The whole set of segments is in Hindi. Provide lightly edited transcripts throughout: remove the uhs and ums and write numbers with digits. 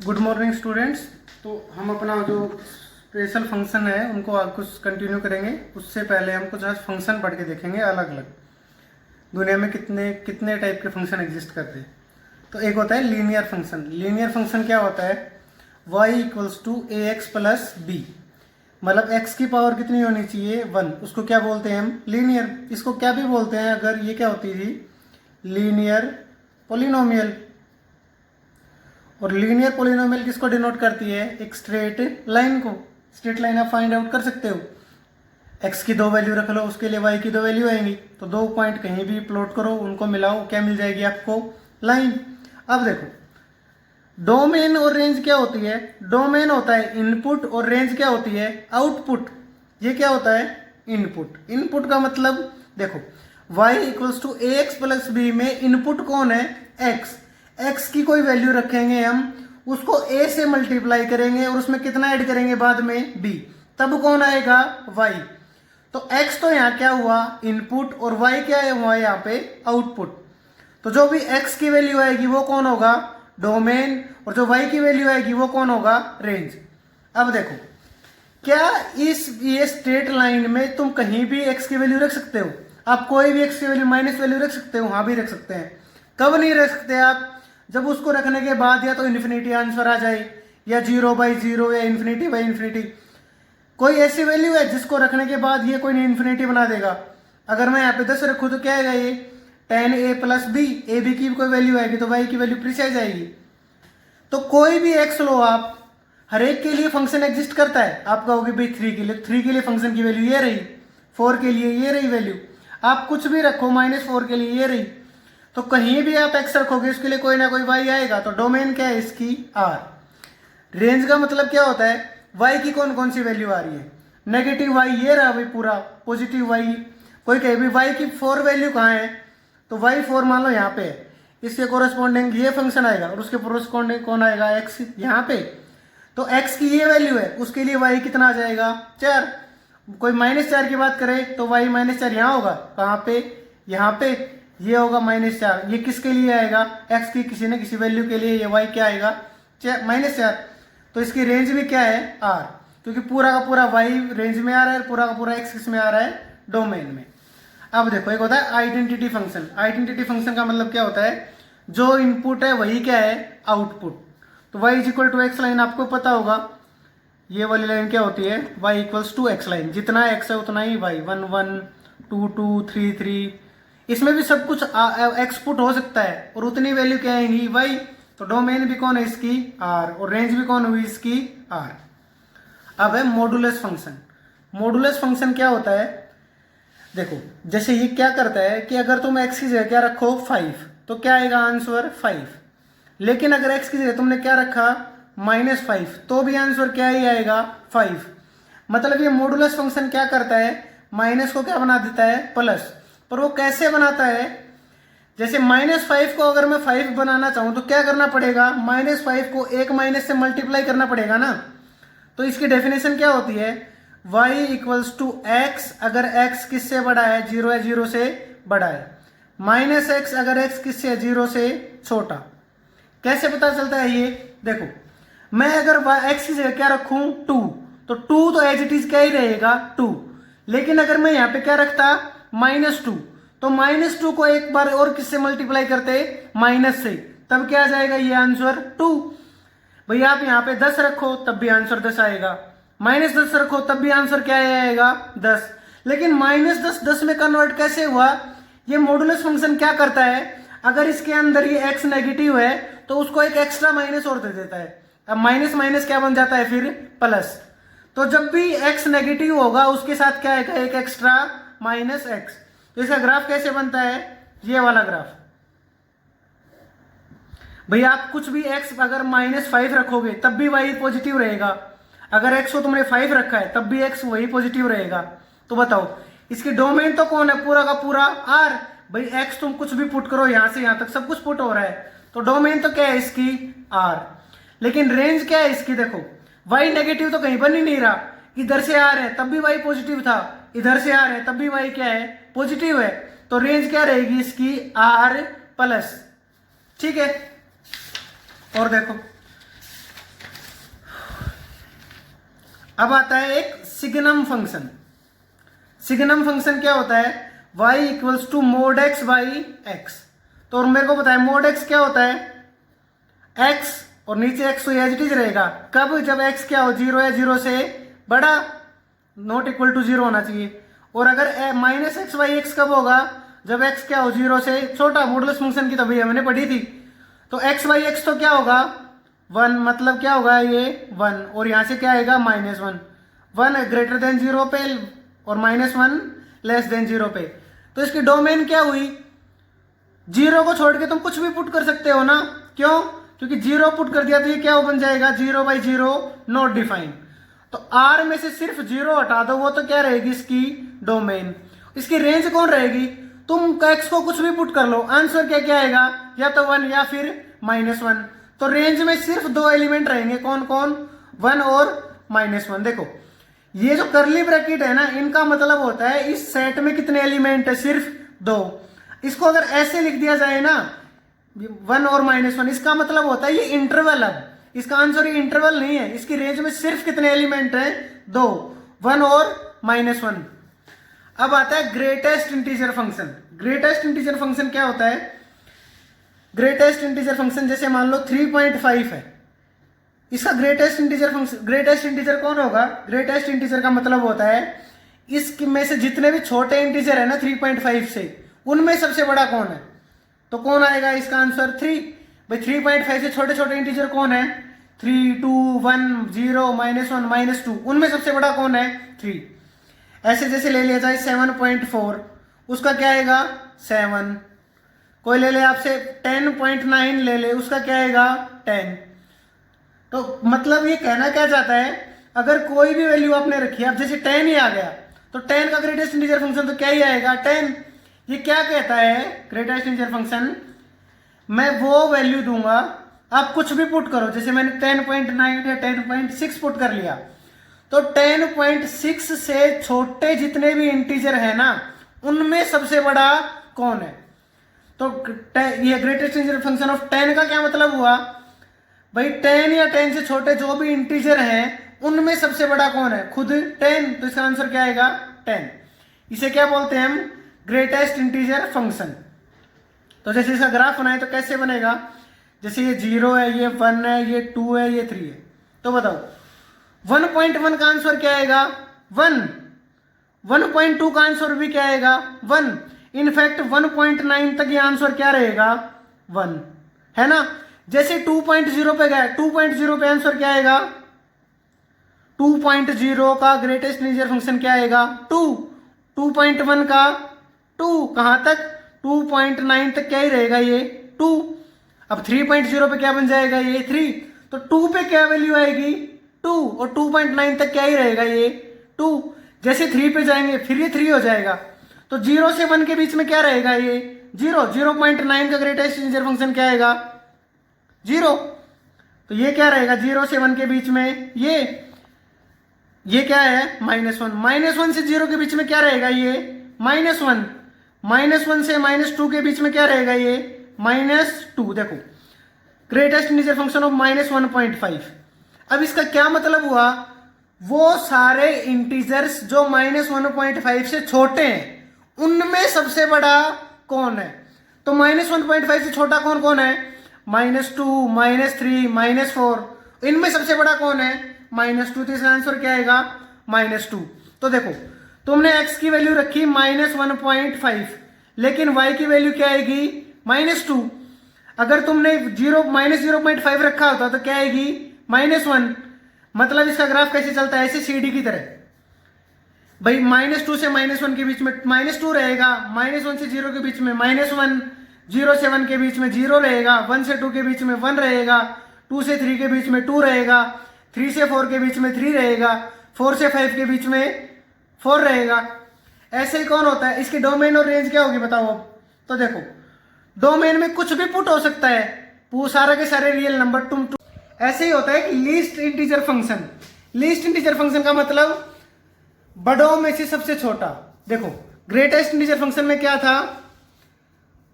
Good morning students. तो हम अपना जो स्पेशल फंक्शन है उनको आज कुछ कंटिन्यू करेंगे। उससे पहले हम कुछ आज फंक्शन पढ़ के देखेंगे अलग अलग दुनिया में कितने कितने टाइप के फंक्शन एग्जिस्ट करते हैं। तो एक होता है लीनियर फंक्शन। लीनियर फंक्शन क्या होता है? y equals to a x plus b, मतलब x की पावर कितनी होनी चाहिए? 1। उसको क्या बोलते हैं हम? लीनियर। इसको क्या भी बोलते हैं अगर ये क्या होती थी? Linear polynomial. और लीनियर पोलिनोमियल किसको डिनोट करती है? एक स्ट्रेट लाइन को। स्ट्रेट लाइन आप फाइंड आउट कर सकते हो। x की 2 वैल्यू रख लो, उसके लिए y की 2 वैल्यू आएंगी, तो 2 पॉइंट कहीं भी प्लॉट करो, उनको मिलाओ, क्या मिल जाएगी आपको? लाइन। अब देखो, डोमेन और रेंज क्या होती है? डोमेन होता है इनपुट और रेंज क्या होती है? आउटपुट। ये क्या होता है? इनपुट। इनपुट का मतलब देखो, y equals to a x plus b में इनपुट कौन है? x। x की कोई वैल्यू रखेंगे हम, उसको a से मल्टीप्लाई करेंगे और उसमें कितना ऐड करेंगे बाद में? b। तब कौन आएगा? y। तो x तो यहाँ क्या हुआ? इनपुट। और y क्या हुआ यहाँ पे? आउटपुट। तो जो भी x की वैल्यू आएगी वो कौन होगा? डोमेन। और जो y की वैल्यू आएगी वो कौन होगा? रेंज। अब देखो, क्या ये स्ट्रेट लाइन में तुम कहीं भी x की वैल्यू रख सकते हो? आप कोई भी x की वैल्यू माइनस वैल्यू रख सकते हो? हाँ भी रख सकते हैं। कब नहीं रख सकते आप? जब उसको रखने के बाद या तो इन्फिनिटी आंसर आ जाए, या 0/0, या इन्फिनिटी/इन्फिनिटी। कोई ऐसी वैल्यू है जिसको रखने के बाद ये कोई इन्फिनिटी बना देगा? अगर मैं यहाँ पे 10 रखूँ तो क्या आएगा? ये tan a plus b. A b की कोई वैल्यू आएगी तो y की वैल्यू प्रिसाइज आएगी। तो कोई भी x लो आप, हर एक के लिए फंक्शन एग्जिस्ट करता है। आप कहोगे भाई 3 के लिए, 3 के लिए फंक्शन की वैल्यू ये रही, 4 के लिए ये रही वैल्यू। आप कुछ भी रखो, -4 के लिए ये रही। तो कहीं भी आप x रखोगे उसके लिए कोई ना कोई y आएगा। तो डोमेन क्या है इसकी? r। रेंज का मतलब क्या होता है? y की कौन कौन सी वैल्यू आ रही है? नेगेटिव y ये रहा भाई पूरा, पॉजिटिव y। कोई कहे भी y की 4 वैल्यू कहाँ है? तो y 4 मान लो यहाँ पे है, इसके कोरस्पॉन्डिंग ये फंक्शन आएगा और उसके कोरस्पॉन्डिंग कौन आएगा? x यहाँ पे। तो x की ये वैल्यू है, उसके लिए y कितना आ जाएगा? 4। कोई -4 की बात करे तो y -4 यहाँ होगा। कहाँ पे? यहाँ पे। ये होगा -4। ये किसके लिए आएगा? x की किसी न किसी वैल्यू के लिए ये y क्या आएगा? -4। तो इसकी रेंज भी क्या है? r। क्योंकि पूरा का पूरा y रेंज में आ रहा है, पूरा का पूरा x किस में आ रहा है? डोमेन में। अब देखो, एक होता है आइडेंटिटी फंक्शन। आइडेंटिटी फंक्शन का मतलब क्या होता है? जो इनपुट है वही क्या है? आउटपुट। तो y equal to x line आपको पता होगा। ये वाली लाइन क्या होती है? y equals to x line. जितना x है उतना ही y। 1 1 2 2 3 3। इसमें भी सब कुछ एक्सपुट हो सकता है और उतनी वैल्यू क्या आएंगी? y। तो डोमेन भी कौन है इसकी? r। और रेंज भी कौन हुई इसकी? r। अब है मॉडुलस फंक्शन। मॉडुलस फंक्शन क्या होता है? देखो, जैसे ये क्या करता है कि अगर तुम x की जगह क्या रखो? 5, तो क्या आएगा आंसर? 5। लेकिन अगर x की जगह तुमने क्या रखा? -5, तो भी आंसर क्या ही आएगा? 5। मतलब ये मॉडुलस फंक्शन क्या करता है? माइनस को क्या बना देता है? प्लस। पर वो कैसे बनाता है? जैसे -5 को अगर मैं 5 बनाना चाहूं तो क्या करना पड़ेगा? -5 को एक माइनस से मल्टीप्लाई करना पड़ेगा ना। तो इसकी डेफिनेशन क्या होती है? y इक्वल्स टू एक्स अगर x किससे बड़ा है? 0 है, 0 से बड़ा है। -x अगर x किससे है? 0 से छोटा। कैसे पता चलता है ये? देखो, मैं अगर x की जगह क्या रखूं? 2, तो 2 तो एज इट इज क्या ही रहेगा? 2। लेकिन अगर मैं यहाँ पे क्या रखता? -2, तो -2 को एक बार और किससे मल्टीप्लाई करते? माइनस से। तब क्या आ जाएगा? ये आंसर 2। भैया आप यहाँ पे 10 रखो तब भी आंसर 10 आएगा, -10 रखो तब भी आंसर क्या आएगा? 10। लेकिन -10 10 में कन्वर्ट कैसे हुआ? ये मॉडुलस फंक्शन क्या करता है? अगर इसके अंदर ये x नेगेटिव है तो उसको एक एक्स्ट्रा माइनस और दे देता है। अब माइनस माइनस क्या बन जाता है फिर? प्लस। तो जब भी x नेगेटिव होगा उसके साथ क्या आएगा? एक एक्स्ट्रा -x। तो इसका ग्राफ कैसे बनता है? ये वाला ग्राफ। भैया आप कुछ भी x अगर -5 रखोगे तब भी y पॉजिटिव रहेगा। अगर x को तुमने 5 रखा है तब भी x वही पॉजिटिव रहेगा। तो बताओ, इसकी डोमेन तो कौन है? पूरा का पूरा r। भाई x तुम कुछ भी पुट करो, यहां से यहां तक सब कुछ पुट हो रहा है, तो डोमेन तो क्या है इसकी? r। लेकिन रेंज क्या है इसकी? देखो, y नेगेटिव तो कहीं बन ही नहीं रहा। इधर से r है तब भी y पॉजिटिव था, इधर से r है तब भी y क्या है? पॉजिटिव है। तो रेंज क्या रहेगी इसकी? r plus. ठीक है। और देखो, अब आता है एक सिग्नम फंक्शन। सिग्नम फंक्शन क्या होता है, y equals to mod x by x. तो और मेरे को पता है मोड एक्स क्या होता है, x, और नीचे x तो एज इट इज रहेगा। कब, जब x क्या हो, 0 या 0 से बड़ा, नॉट इक्वल टू 0 होना चाहिए। और अगर माइनस एक्स बाई एक्स कब होगा, जब x क्या हो 0 से छोटा। मॉडुलस फंक्शन की तो भैया मैंने पढ़ी थी। तो x बाई एक्स तो क्या होगा 1, मतलब क्या होगा ये 1, और यहाँ से क्या आएगा -1। 1 ग्रेटर देन 0 पे और -1 लेस देन 0 पे। तो इसकी डोमेन क्या हुई, 0 को छोड़ के तुम कुछ भी पुट कर सकते हो ना। क्यों, क्योंकि 0 पुट कर दिया तो ये क्या बन जाएगा 0 बाई 0 नॉट डिफाइंड। तो R में से सिर्फ 0 हटा दो, वो तो क्या रहेगी इसकी डोमेन। इसकी रेंज कौन रहेगी, तुम x को कुछ भी पुट कर लो, आंसर क्या क्या आएगा, या तो 1 या फिर -1। तो रेंज में सिर्फ 2 एलिमेंट रहेंगे, कौन कौन, 1 और -1। देखो ये जो करली ब्रैकेट है ना, इनका मतलब होता है इस सेट में कितने एलिमेंट है, सिर्फ 2। इसको अगर ऐसे लिख दिया जाए ना 1 और -1, इसका मतलब होता है ये इंटरवल। अब इसका आंसर ये इंटरवल नहीं है, इसकी रेंज में सिर्फ कितने एलिमेंट है, 2, 1 और -1। अब आता है greatest integer function. Greatest integer function क्या होता है, ग्रेटेस्ट इंटीजर फंक्शन जैसे मान लो 3.5 है, इसका greatest integer function, greatest integer कौन होगा, ग्रेटेस्ट इंटीजर का मतलब होता है इसमें से जितने भी छोटे इंटीजर है ना 3.5 से, उनमें सबसे बड़ा कौन है। तो कौन आएगा इसका आंसर 3। भाई 3.5 से छोटे छोटे इंटीजर कौन है, 3, 2, 1, 0, -1, -2, उनमें सबसे बड़ा कौन है 3। ऐसे जैसे ले लिया जाए 7.4, उसका क्या आएगा 7। कोई ले ले आपसे 10.9 ले ले, उसका क्या आएगा 10। तो मतलब ये कहना क्या चाहता है, अगर कोई भी वैल्यू आपने रखी है, अब जैसे 10 ही आ गया तो 10 का ग्रेटेस्ट इंटीजर फंक्शन तो क्या ही आएगा 10। ये क्या कहता है ग्रेटेस्ट इंटीजर फंक्शन, मैं वो वैल्यू दूंगा, आप कुछ भी पुट करो, जैसे मैंने 10.9 या 10.6 पुट कर लिया, तो 10.6 से छोटे जितने भी इंटीजर है ना, उनमें सबसे बड़ा कौन है। तो ये ग्रेटेस्ट इंटीजर फंक्शन ऑफ 10 का क्या मतलब हुआ, भाई 10 या 10 से छोटे जो भी इंटीजर हैं उनमें सबसे बड़ा कौन है, खुद 10। तो इसका आंसर क्या आएगा 10। इसे क्या बोलते हैं हम, ग्रेटेस्ट इंटीजर फंक्शन। तो जैसे इसका ग्राफ बनाए तो कैसे बनेगा, जैसे ये 0 है, ये 1 है, ये 2 है, ये 3 है। तो बताओ 1.1 का आंसर क्या आएगा 1, 1.2 का आंसर भी क्या आएगा 1, इनफैक्ट 1.9 तक ये आंसर क्या रहेगा 1, है ना। जैसे 2.0 पे गया, 2.0 पे आंसर क्या आएगा 2.0 का ग्रेटेस्ट इंटीजर फंक्शन क्या आएगा 2, 2.1 का 2, कहां तक 2.9 तक क्या ही रहेगा ये 2। अब 3.0 पे क्या बन जाएगा ये 3, तो 2 पे क्या वैल्यू आएगी 2, और 2.9 तक क्या ही रहेगा ये 2। जैसे 3 पे जाएंगे फिर ये 3 हो जाएगा, तो 0 से 1 के बीच में क्या रहेगा ये 0, 0.9 का ग्रेटेस्ट इंटीजर फंक्शन क्या आएगा 0। तो ये क्या रहेगा 0 से 1 के बीच में ये क्या है -1, -1 से 0 के बीच में क्या रहेगा ये -1, -1 से -2 के बीच में क्या रहेगा ये -2। देखो ग्रेटेस्ट इंटीजर फंक्शन ऑफ -1.5। अब इसका क्या मतलब हुआ, वो सारे इंटीजर्स जो -1.5 से छोटे हैं उनमें सबसे बड़ा कौन है। तो -1.5 से छोटा कौन कौन है, -2, -3, -4, इनमें सबसे बड़ा कौन है -2। तो इसका आंसर क्या आएगा -2। तो देखो तुमने x की वैल्यू रखी -1.5, लेकिन y की वैल्यू क्या आएगी -2। अगर तुमने 0.5 रखा होता तो क्या आएगी -1। मतलब इसका ग्राफ कैसे चलता है, ऐसे सीढ़ी की तरह। भाई -2 से -1 के बीच में -2 रहेगा, -1 से 0 के बीच में -1, 0 से 1 के बीच में 0 रहेगा, 1 से 2 के बीच में 1 रहेगा, 2 से 3 के बीच में 2 रहेगा, 3 से 4 के बीच में 3 रहेगा, 4 से 5 के बीच में 4 रहेगा। ऐसे ही कौन होता है, इसकी डोमेन और रेंज क्या होगी बताओ अब। तो देखो डोमेन में कुछ भी पुट हो सकता है, वो सारे के सारे रियल नंबर तुम ऐसे ही होता है कि least integer function. Least integer function का मतलब बड़ों में से सबसे छोटा। देखो ग्रेटेस्ट इंटीजर फंक्शन में क्या था,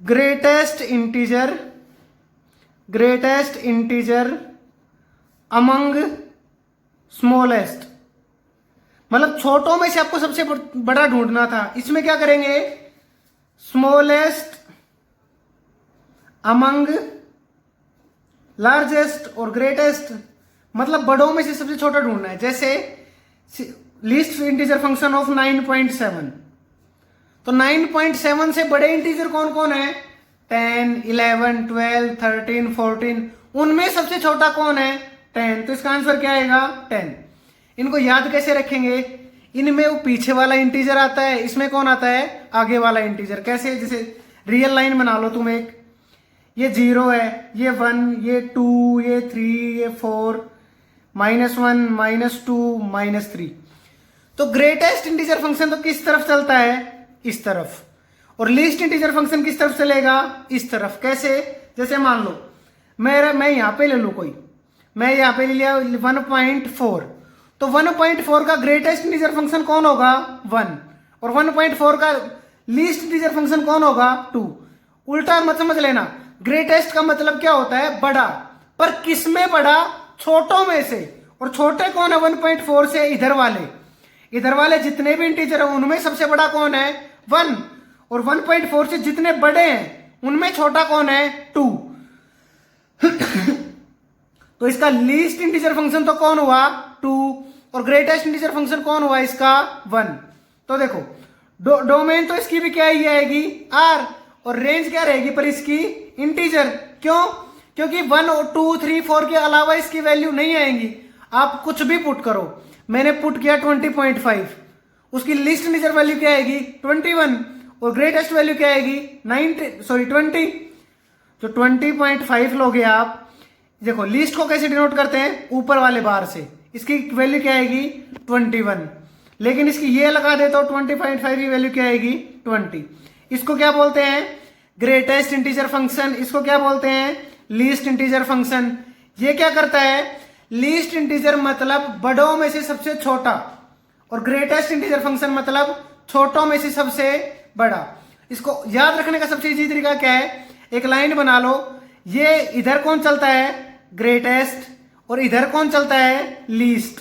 ग्रेटेस्ट इंटीजर अमंग स्मॉलेस्ट, मतलब छोटों में से आपको सबसे बड़ा ढूंढना था। इसमें क्या करेंगे, स्मॉलेस्ट अमंग लार्जेस्ट और ग्रेटेस्ट, मतलब बड़ों में से सबसे छोटा ढूंढना है। जैसे लीस्ट इंटीजर फंक्शन ऑफ 9.7, तो 9.7 से बड़े इंटीजर कौन कौन है, 10, 11, 12, 13, 14, उनमें सबसे छोटा कौन है, 10। तो इसका आंसर क्या आएगा, 10। इनको याद कैसे रखेंगे, इनमें वो पीछे वाला इंटीजर आता है, इसमें कौन आता है, आगे वाला इंटीजर। कैसे, जैसे रियल लाइन बना लो तुम एक, ये 0 है, ये 1, ये 2, ये 3, ये 4, -1, -2, -3। तो ग्रेटेस्ट इंटीजर फंक्शन तो किस तरफ चलता है, इस तरफ, और लीस्ट इंटीजर फंक्शन किस तरफ चलेगा, इस तरफ। कैसे, जैसे मान लो मैं यहां पे ले लू कोई, मैं यहां पे ले लिया 1.4, तो 1.4 का ग्रेटेस्ट इंटीजर फंक्शन कौन होगा, 1, और 1.4 का लीस्ट इंटीजर फंक्शन कौन होगा, 2। उल्टा मत समझ लेना, ग्रेटेस्ट का मतलब क्या होता है, बड़ा, पर किस में बड़ा, छोटों में से, और छोटे कौन है 1.4 से, इधर वाले जितने भी इंटीजर है उनमें सबसे बड़ा कौन है, 1, और 1.4 से जितने बड़े हैं उनमें छोटा कौन है, 2। तो इसका लीस्ट इंटीजर फंक्शन तो कौन हुआ, 2, और ग्रेटेस्ट इंटीजर फंक्शन कौन हुआ इसका, 1। तो देखो डोमेन तो इसकी भी क्या ही आएगी, r, और रेंज क्या रहेगी पर इसकी, इंटीजर। क्यों, क्योंकि 1 और 2, 3, 4 के अलावा इसकी वैल्यू नहीं आएंगी। आप कुछ भी पुट करो, मैंने पुट किया 20.5, उसकी लिस्ट इंटीजर वैल्यू क्या आएगी, 21, और ग्रेटेस्ट वैल्यू क्या आएगी, 20। तो 20.5 लोगे आप, देखो लिस्ट को कैसे डिनोट करते हैं, ऊपर वाले बार से, इसकी वैल्यू क्या आएगी, 21, लेकिन इसकी ये लगा देता हूं 20.5 की वैल्यू क्या आएगी, 20। इसको क्या बोलते हैं, ग्रेटेस्ट इंटीजर फंक्शन, इसको क्या बोलते हैं, लीस्ट इंटीजर फंक्शन। ये क्या करता है, लीस्ट इंटीजर मतलब बड़ों में से सबसे छोटा, और ग्रेटेस्ट इंटीजर फंक्शन मतलब छोटों में से सबसे बड़ा। इसको याद रखने का सबसे इजी तरीका क्या है, एक लाइन बना लो, ये इधर कौन चलता है, ग्रेटेस्ट, और इधर कौन चलता है, लीस्ट।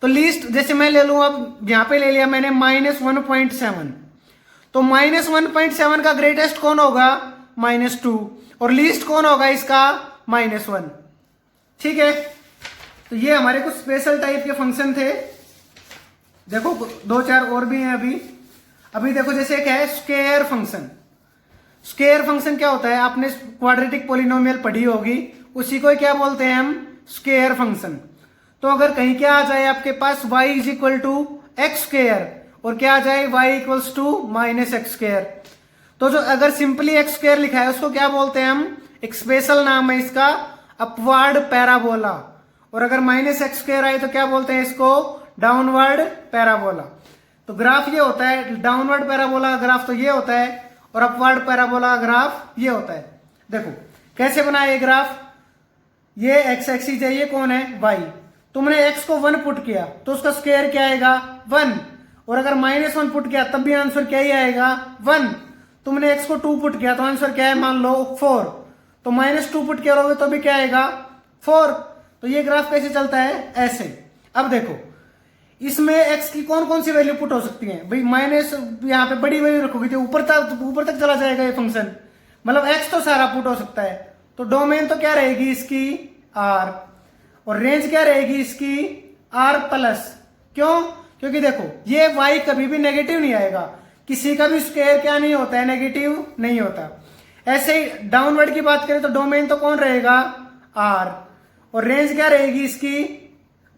तो लीस्ट जैसे मैं ले लूं, अब यहां पे ले लिया मैंने -1.7, तो -1.7 का ग्रेटेस्ट कौन होगा, -2, और लीस्ट कौन होगा इसका, -1। ठीक है, तो ये हमारे कुछ स्पेशल टाइप के फंक्शन थे। देखो 2-4 और भी हैं अभी देखो, जैसे एक है स्क्वायर फंक्शन। स्क्वायर फंक्शन क्या होता है, आपने क्वाड्रेटिक पॉलिनोमियल पढ़ी होगी, उसी को क्या बोलते हैं हम, स्क्वायर फंक्शन। तो अगर कहीं क्या आ जाए आपके पास y = x², और क्या आ जाए y = -x², तो जो अगर सिंपली x² लिखा है उसको क्या बोलते हैं हम, एक स्पेशल नाम है इसका, अपवर्ड पैराबोला। और अगर -x² आए तो क्या बोलते हैं इसको, डाउनवर्ड पैराबोला। तो ग्राफ ये होता है, डाउनवर्ड पैराबोला का ग्राफ तो ये होता है, और अपवर्ड पैराबोला का ग्राफ ये होता है। देखो कैसे बनाया ये ग्राफ, ये x एक्सिस है, ये कौन है, y। तुमने x को 1 पुट किया तो उसका स्क्वायर क्या आएगा, 1, और अगर -1 पुट किया तब भी आंसर क्या ही आएगा, 1। तुमने x को 2 पुट किया तो आंसर क्या है, मान लो 4, तो -2 पुट किया तो भी क्या आएगा, 4। तो ये ग्राफ कैसे चलता है, ऐसे। अब देखो इसमें x की कौन कौन सी वैल्यू पुट हो सकती है भाई, माइनस यहाँ पे बड़ी वैल्यू रखोगे तो ऊपर तक चला जाएगा ये फंक्शन, मतलब x तो सारा पुट हो सकता है। तो डोमेन तो क्या रहेगी इसकी, r, और रेंज क्या रहेगी इसकी, r+। क्यों, क्योंकि देखो ये y कभी भी नेगेटिव नहीं आएगा, किसी का भी स्क्वायर क्या नहीं होता है, नेगेटिव नहीं होता। ऐसे ही डाउनवर्ड की बात करें तो डोमेन तो कौन रहेगा, r, और रेंज क्या रहेगी इसकी,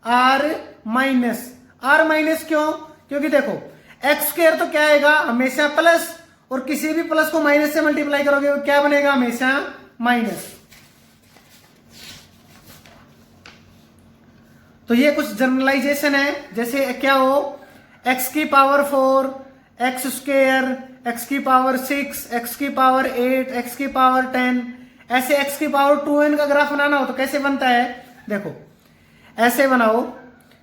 r-। क्यों, क्योंकि देखो x² तो क्या आएगा, हमेशा प्लस, और किसी भी प्लस को माइनस से मल्टीप्लाई करोगे तो क्या बनेगा, हमेशा माइनस। तो ये कुछ जनरलाइजेशन है, जैसे क्या हो, x⁴, x², x⁴, x⁴, x⁴, ऐसे x⁴2n का ग्राफ बनाना हो तो कैसे बनता है, देखो ऐसे बनाओ,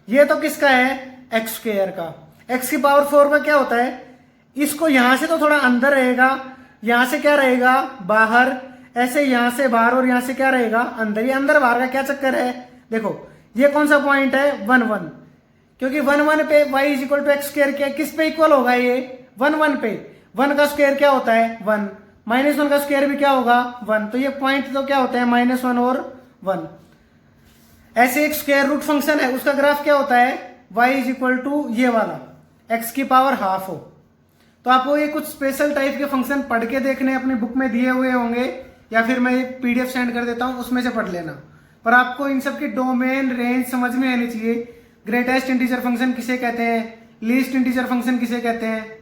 ये तो किसका है, x² का। x⁴ का क्या होता है, इसको यहां से तो थोड़ा अंदर रहेगा, यहां से क्या रहेगा, बाहर, ऐसे यहां से बाहर, और यहां से क्या रहेगा, अंदर। ये अंदर बाहर का क्या चक्कर है, देखो ये कौन सा पॉइंट है, 1 1, क्योंकि 1 1 पे y is equal to x square क्या किस पे इक्वल होगा ये 1 1 पे 1 का स्क्वायर क्या होता है 1 -1 का स्क्वायर भी क्या होगा 1 तो ये पॉइंट तो क्या होता है -1 और 1। ऐसे एक स्क्वायर रूट फंक्शन है उसका ग्राफ क्या होता है y इज इक्वल टू ये वाला x की पावर हाफ हो। तो आपको ये कुछ स्पेशल टाइप के फंक्शन पढ़ के देखने अपनी बुक में दिए हुए होंगे या फिर मैं PDF सेंड कर देता हूं उसमें से पढ़ लेना। पर आपको इन सब की डोमेन रेंज समझ में आनी चाहिए। ग्रेटेस्ट इंटीजर फंक्शन किसे कहते हैं, लीस्ट इंटीजर फंक्शन किसे कहते हैं,